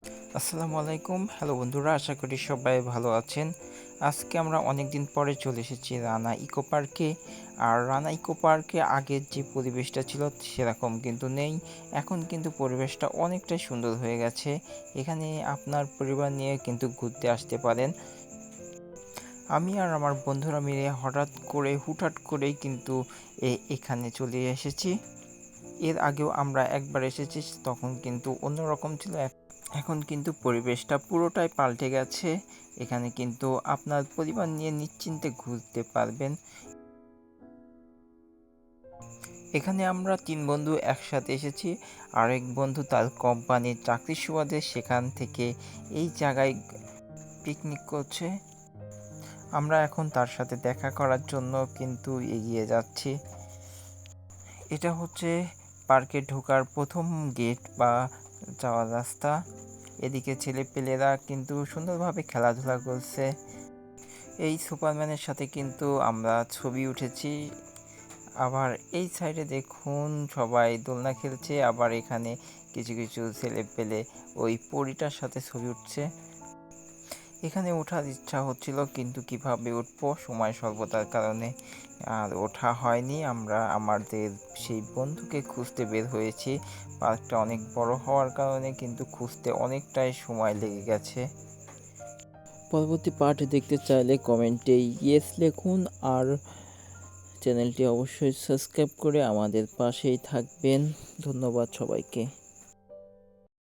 আসসালামু আলাইকুম। হ্যালো বন্ধুরা, আশা করি সবাই ভালো আছেন। আজকে আমরা অনেকদিন পরে চলে এসেছি রানা ইকো পার্কে। আর রানা ইকো পার্কে আগের যে পরিবেশটা ছিল সেরকম কিন্তু নেই। এখন কিন্তু পরিবেশটা অনেকটাই সুন্দর হয়ে গেছে। এখানে আপনার পরিবার নিয়ে কিন্তু ঘুরতে আসতে পারেন। আমি আর আমার বন্ধুরা মিলে হুটহাট করেই কিন্তু এখানে চলে এসেছি। এর আগেও আমরা একবার এসেছি, তখন কিন্তু অন্যরকম ছিল। এখন কিন্তু পরিবেশটা পুরোটাই পাল্টে গেছে। এখানে কিন্তু আপনার পরিবার নিয়ে নিশ্চিন্তে ঘুরতে পারবেন। এখানে আমরা ৩ বন্ধু একসাথে এসেছি। আরেক বন্ধু তার কোম্পানির চাকরির সুবাদে সেখান থেকে এই জায়গায় পিকনিক করছে। আমরা এখন তার সাথে দেখা করার জন্য কিন্তু এগিয়ে যাচ্ছি। এটা হচ্ছে পার্কে ঢোকার প্রথম গেট বা যাওয়ার রাস্তা। এদিকে ছেলেপেলেরা কিন্তু সুন্দরভাবে খেলাধুলা করছে। এই সুপারম্যানের সাথে কিন্তু আমরা ছবি উঠেছি। আবার এই সাইডে দেখুন সবাই দোলনা খেলছে, আবার এখানে কিছু কিছু ছেলেপেলে ওই পরীটার সাথে ছবি উঠছে। এখানে ওঠার ইচ্ছা হচ্ছিল, কিন্তু কিভাবে উঠবো, সময় স্বল্পতার কারণে আর ওঠা হয়নি। আমরা আমাদের সেই বন্ধুকে খুঁজতে বের হয়েছি। পার্কটা অনেক বড় হওয়ার কারণে কিন্তু খুঁজতে অনেকটাই সময় লেগে গেছে। পরবর্তী পার্ট দেখতে চাইলে কমেন্টে ইয়েস লিখুন, আর চ্যানেলটি অবশ্যই সাবস্ক্রাইব করে আমাদের পাশেই থাকবেন। ধন্যবাদ সবাইকে।